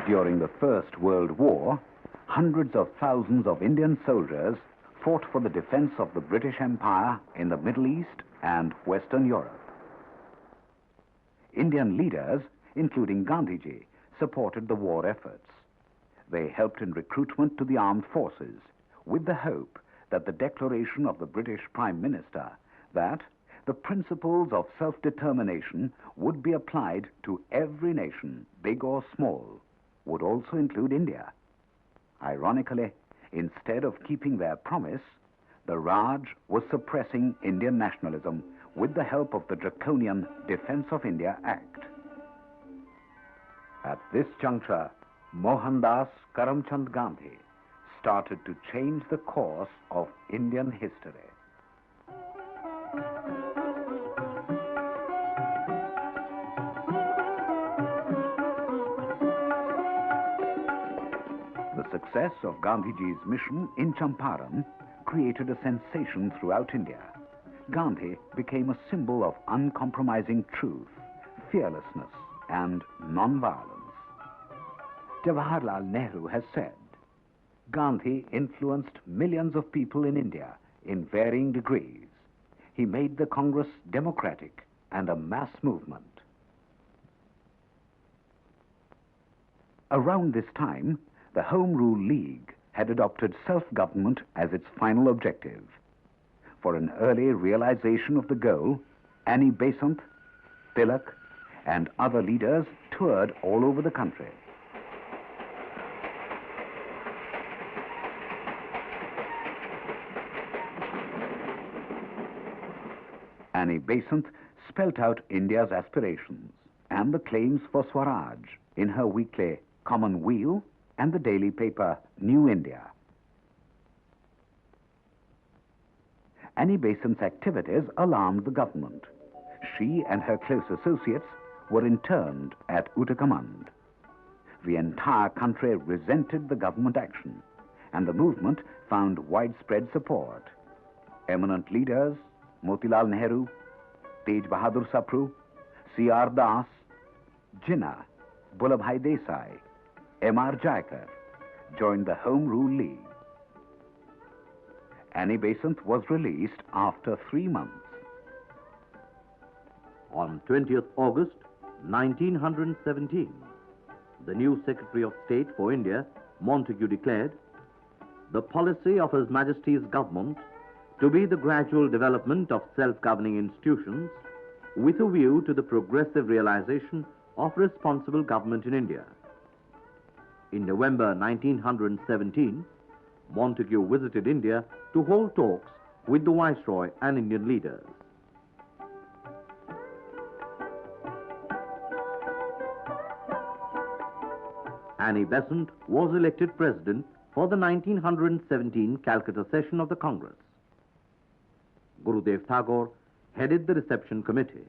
During the First World War, hundreds of thousands of Indian soldiers fought for the defense of the British Empire in the Middle East and Western Europe. Indian leaders, including Gandhiji, supported the war efforts. They helped in recruitment to the armed forces, with the hope that the declaration of the British Prime Minister that the principles of self-determination would be applied to every nation, big or small, would also include India. Ironically, instead of keeping their promise, the Raj was suppressing Indian nationalism with the help of the draconian Defense of India Act. At this juncture, Mohandas Karamchand Gandhi started to change the course of Indian history. The success of Gandhiji's mission in Champaran created a sensation throughout India. Gandhi became a symbol of uncompromising truth, fearlessness, and non-violence. Jawaharlal Nehru has said, Gandhi influenced millions of people in India in varying degrees. He made the Congress democratic and a mass movement. Around this time, the Home Rule League had adopted self-government as its final objective. For an early realization of the goal, Annie Besant, Tilak, and other leaders toured all over the country. Annie Besant spelt out India's aspirations and the claims for Swaraj in her weekly Common Weal and the daily paper New India. Annie Besant's activities alarmed the government. She and her close associates were interned at Uttakamand. The entire country resented the government action, and the movement found widespread support. Eminent leaders, Motilal Nehru, Tej Bahadur Sapru, C.R. Das, Jinnah, Vallabhbhai Desai, M.R. Jaikar joined the Home Rule League. Annie Besant was released after 3 months. On 20th August 1917, the new Secretary of State for India, Montagu, declared the policy of His Majesty's government to be the gradual development of self-governing institutions with a view to the progressive realization of responsible government in India. In November 1917, Montagu visited India to hold talks with the Viceroy and Indian leaders. Annie Besant was elected president for the 1917 Calcutta session of the Congress. Gurudev Tagore headed the reception committee.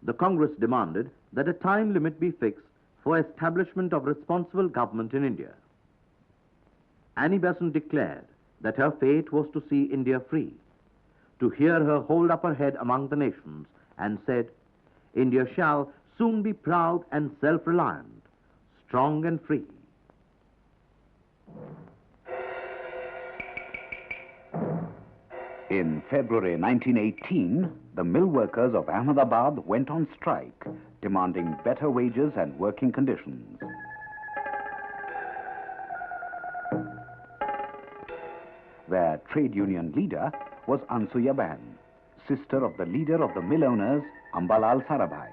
The Congress demanded that a time limit be fixed for establishment of responsible government in India. Annie Besant declared that her fate was to see India free, to hear her hold up her head among the nations, and said, India shall soon be proud and self-reliant, strong and free. In February 1918, the mill workers of Ahmedabad went on strike, demanding better wages and working conditions. Their trade union leader was Ansuyaban, sister of the leader of the mill owners, Ambalal Sarabhai.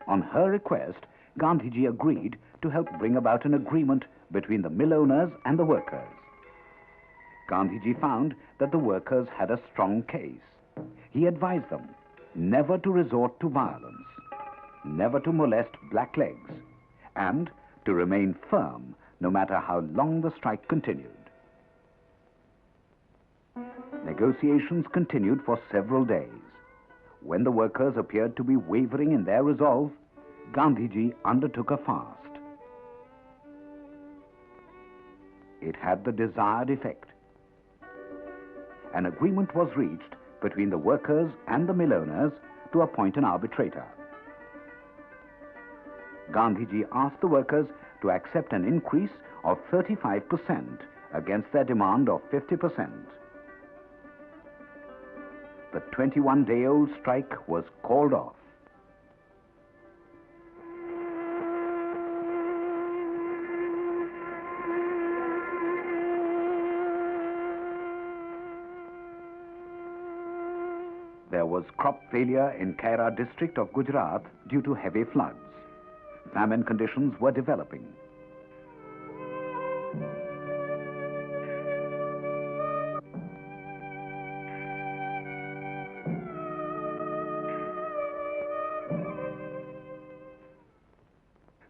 On her request, Gandhiji agreed to help bring about an agreement between the mill owners and the workers. Gandhiji found that the workers had a strong case. He advised them never to resort to violence, never to molest blacklegs, and to remain firm no matter how long the strike continued. Negotiations continued for several days. When the workers appeared to be wavering in their resolve, Gandhiji undertook a fast. It had the desired effect. An agreement was reached between the workers and the mill owners to appoint an arbitrator. Gandhiji asked the workers to accept an increase of 35% against their demand of 50%. The 21-day-old strike was called off. There was crop failure in Kaira district of Gujarat due to heavy floods. Famine conditions were developing.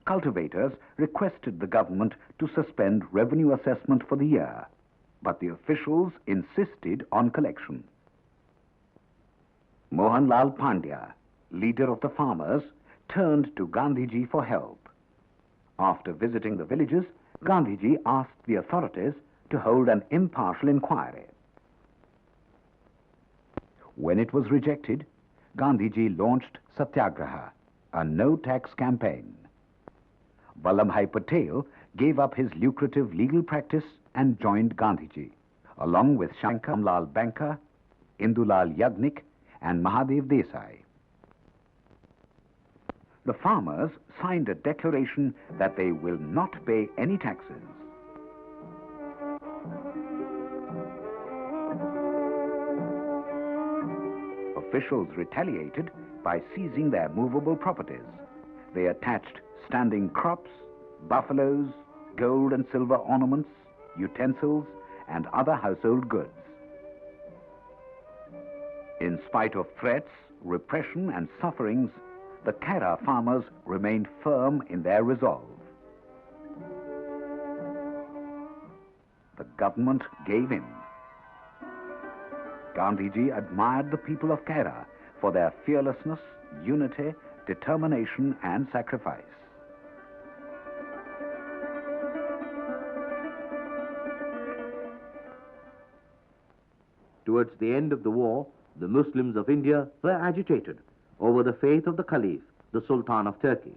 Cultivators requested the government to suspend revenue assessment for the year, but the officials insisted on collection. Mohanlal Pandya, leader of the farmers, turned to Gandhiji for help. After visiting the villages, Gandhiji asked the authorities to hold an impartial inquiry. When it was rejected, Gandhiji launched Satyagraha, a no-tax campaign. Vallabhbhai Patel gave up his lucrative legal practice and joined Gandhiji, along with Shankaramlal Banka, Indulal Yagnik, and Mahadev Desai. The farmers signed a declaration that they will not pay any taxes. Officials retaliated by seizing their movable properties. They attached standing crops, buffaloes, gold and silver ornaments, utensils, and other household goods. In spite of threats, repression, and sufferings, the Kaira farmers remained firm in their resolve. The government gave in. Gandhiji admired the people of Kaira for their fearlessness, unity, determination, and sacrifice. Towards the end of the war, the Muslims of India were agitated over the faith of the Caliph, the Sultan of Turkey.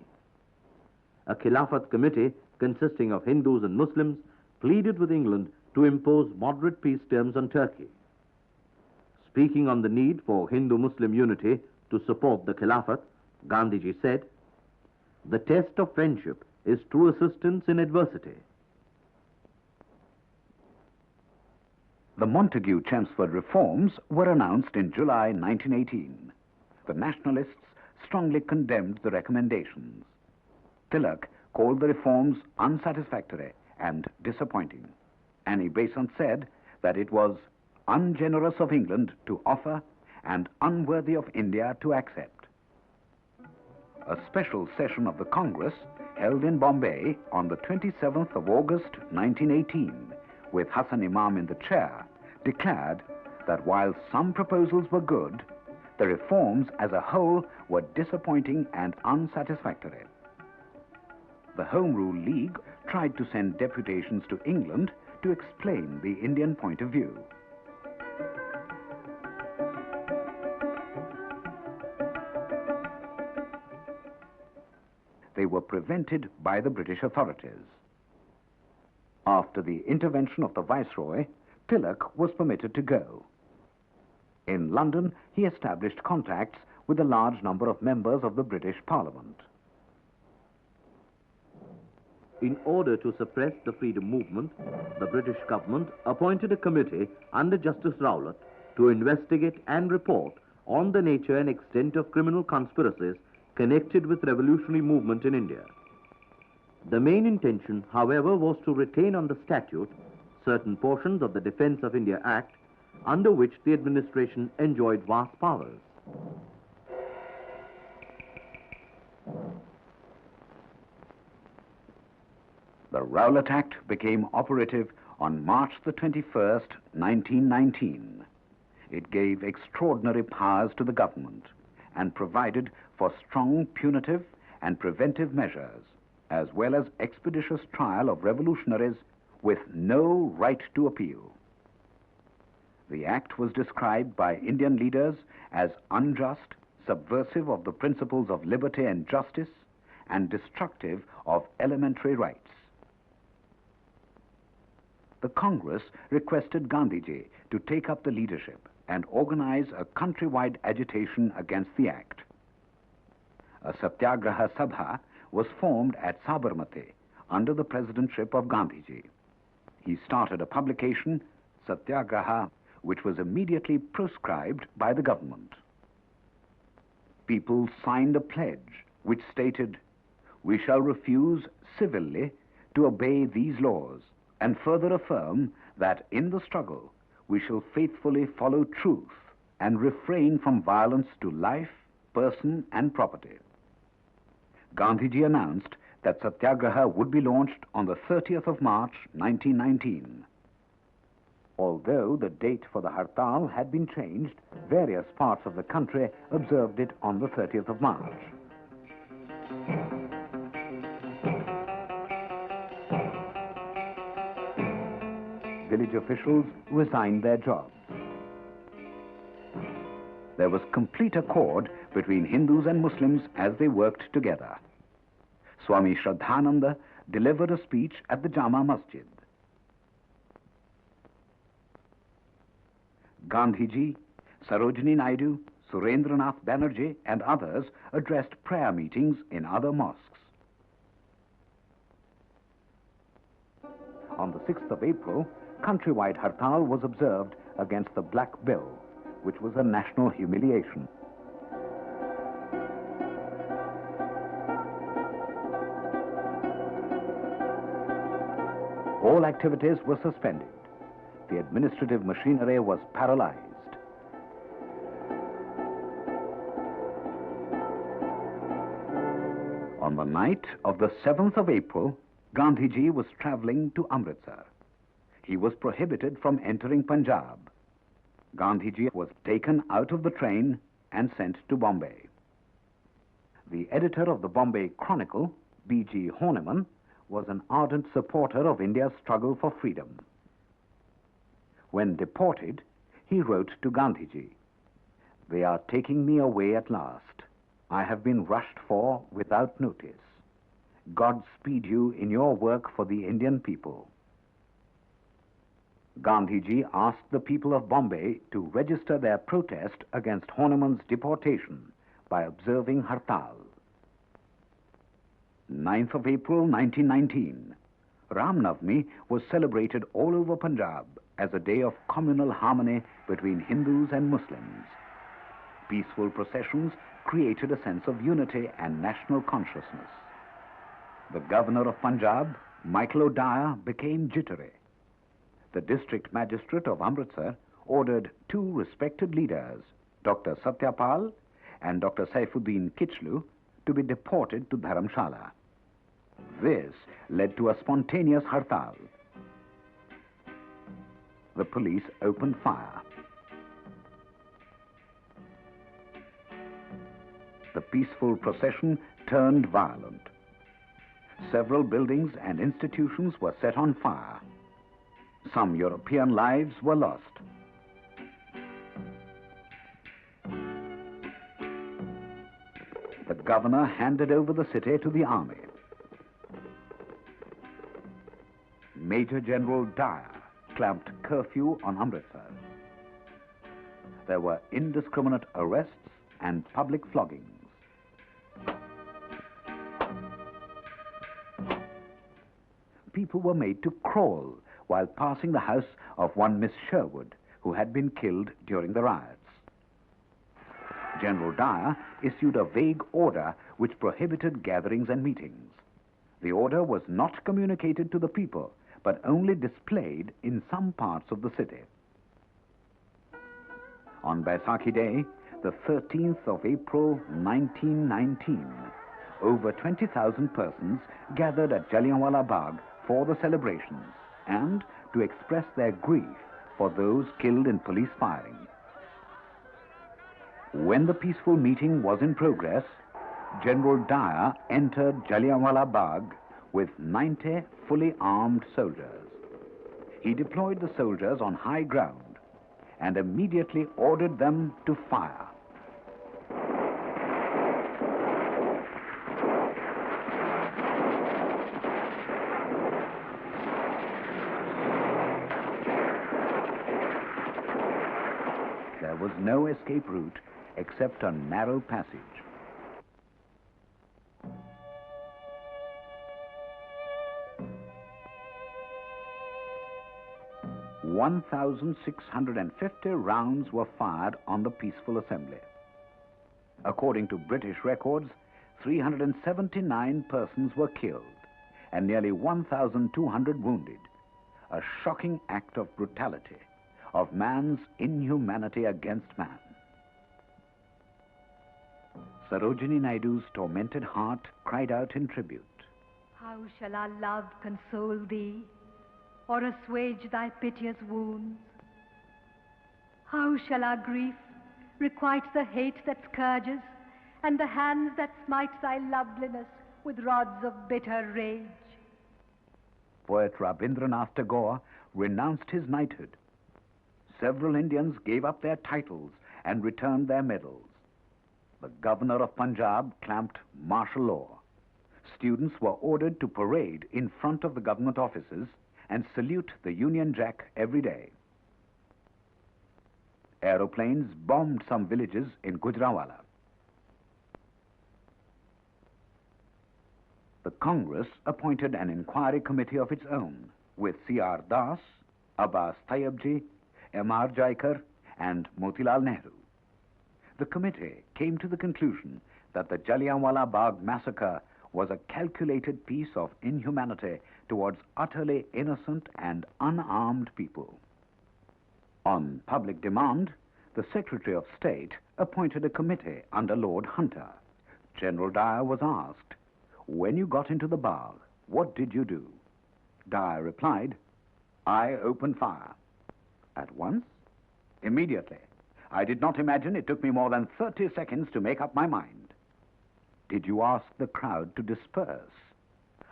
A Khilafat committee consisting of Hindus and Muslims pleaded with England to impose moderate peace terms on Turkey. Speaking on the need for Hindu-Muslim unity to support the Khilafat, Gandhiji said, "The test of friendship is true assistance in adversity." The Montagu-Chelmsford reforms were announced in July 1918. The nationalists strongly condemned the recommendations. Tilak called the reforms unsatisfactory and disappointing. Annie Besant said that it was ungenerous of England to offer and unworthy of India to accept. A special session of the Congress held in Bombay on the 27th of August 1918, with Hassan Imam in the chair, declared that while some proposals were good, the reforms as a whole were disappointing and unsatisfactory. The Home Rule League tried to send deputations to England to explain the Indian point of view. They were prevented by the British authorities. After the intervention of the Viceroy, Tilak was permitted to go. In London, he established contacts with a large number of members of the British Parliament. In order to suppress the freedom movement, the British government appointed a committee under Justice Rowlatt to investigate and report on the nature and extent of criminal conspiracies connected with revolutionary movement in India. The main intention, however, was to retain on the statute certain portions of the Defence of India Act, under which the administration enjoyed vast powers. The Rowlatt Act became operative on March the 21st, 1919. It gave extraordinary powers to the government and provided for strong punitive and preventive measures, as well as expeditious trial of revolutionaries with no right to appeal. The act was described by Indian leaders as unjust, subversive of the principles of liberty and justice, and destructive of elementary rights. The Congress requested Gandhiji to take up the leadership and organize a countrywide agitation against the act. A Satyagraha Sabha was formed at Sabarmati under the presidentship of Gandhiji. He started a publication, Satyagraha, which was immediately proscribed by the government. People signed a pledge which stated, "We shall refuse civilly to obey these laws, and further affirm that in the struggle we shall faithfully follow truth and refrain from violence to life, person, and property." Gandhiji announced that Satyagraha would be launched on the 30th of March, 1919. Although the date for the Hartal had been changed, various parts of the country observed it on the 30th of March. Village officials resigned their jobs. There was complete accord between Hindus and Muslims as they worked together. Swami Shraddhananda delivered a speech at the Jama Masjid. Gandhiji, Sarojini Naidu, Surendranath Banerjee, and others addressed prayer meetings in other mosques. On the 6th of April, countrywide Hartal was observed against the Black Bill, which was a national humiliation. All activities were suspended. The administrative machinery was paralyzed. On the night of the 7th of April, Gandhiji was traveling to Amritsar. He was prohibited from entering Punjab. Gandhiji was taken out of the train and sent to Bombay. The editor of the Bombay Chronicle, B.G. Horniman, was an ardent supporter of India's struggle for freedom. When deported, he wrote to Gandhiji, "They are taking me away at last. I have been rushed for without notice. God speed you in your work for the Indian people." Gandhiji asked the people of Bombay to register their protest against Horniman's deportation by observing Hartal. 9th of April 1919, Ram Navami was celebrated all over Punjab as a day of communal harmony between Hindus and Muslims. Peaceful processions created a sense of unity and national consciousness. The governor of Punjab, Michael O'Dyer, became jittery. The district magistrate of Amritsar ordered two respected leaders, Dr. Satyapal and Dr. Saifuddin Kichlu, to be deported to Dharamshala. This led to a spontaneous Hartal. The police opened fire. The peaceful procession turned violent. Several buildings and institutions were set on fire. Some European lives were lost. The governor handed over the city to the army. Major General Dyer clamped curfew on Amritsar. There were indiscriminate arrests and public floggings. People were made to crawl while passing the house of one Miss Sherwood, who had been killed during the riots. General Dyer issued a vague order which prohibited gatherings and meetings. The order was not communicated to the people, but only displayed in some parts of the city. On Baisakhi Day, the 13th of April, 1919, over 20,000 persons gathered at Jallianwala Bagh for the celebrations and to express their grief for those killed in police firing. When the peaceful meeting was in progress, General Dyer entered Jallianwala Bagh with 90 fully armed soldiers. He deployed the soldiers on high ground and immediately ordered them to fire. there was no escape route except a narrow passage. "1,650 rounds were fired on the peaceful assembly. According to British records, 379 persons were killed and nearly 1,200 wounded. A shocking act of brutality, of man's inhumanity against man." Sarojini Naidu's tormented heart cried out in tribute. "How shall our love console thee, or assuage thy piteous wounds? How shall our grief requite the hate that scourges, and the hands that smite thy loveliness with rods of bitter rage?" Poet Rabindranath Tagore renounced his knighthood. Several Indians gave up their titles and returned their medals. The governor of Punjab clamped martial law. Students were ordered to parade in front of the government offices and salute the Union Jack every day. Aeroplanes bombed some villages in Gujranwala. The Congress appointed an inquiry committee of its own with C.R. Das, Abbas Tayyabji, M.R. Jaikar, and Motilal Nehru. The committee came to the conclusion that the Jallianwala Bagh massacre was a calculated piece of inhumanity towards utterly innocent and unarmed people. On public demand, the Secretary of State appointed a committee under Lord Hunter. General Dyer was asked, "When you got into the Bagh, what did you do?" Dyer replied, "I opened fire." "At once?" "Immediately. I did not imagine it took me more than 30 seconds to make up my mind." "Did you ask the crowd to disperse?"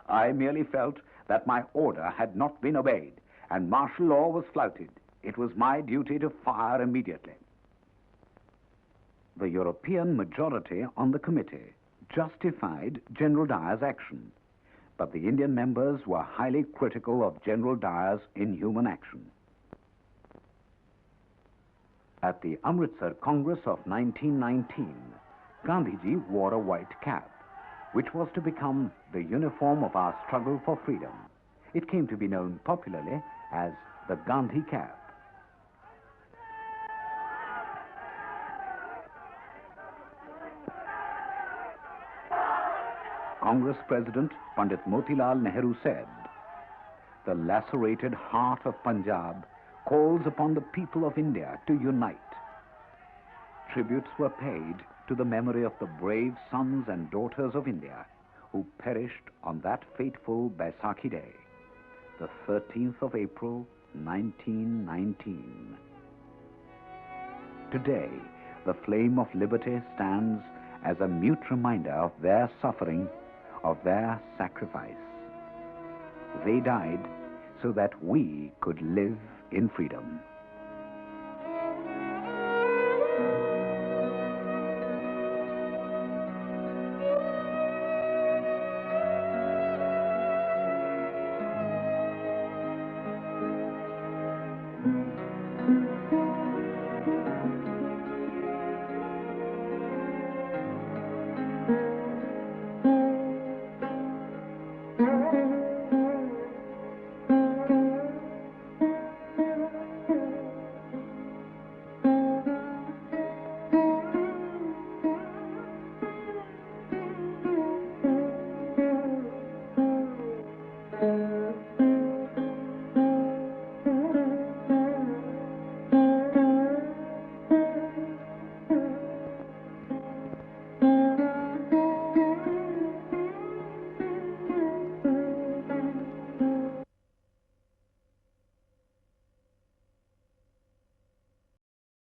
"I merely felt that my order had not been obeyed and martial law was flouted. It was my duty to fire immediately." The European majority on the committee justified General Dyer's action, but the Indian members were highly critical of General Dyer's inhuman action. At the Amritsar Congress of 1919, Gandhiji wore a white cap, which was to become the uniform of our struggle for freedom. It came to be known popularly as the Gandhi cap. Congress President Pandit Motilal Nehru said, "The lacerated heart of Punjab calls upon the people of India to unite." Tributes were paid to the memory of the brave sons and daughters of India who perished on that fateful Baisakhi Day, the 13th of April, 1919. Today, the flame of liberty stands as a mute reminder of their suffering, of their sacrifice. They died so that we could live in freedom.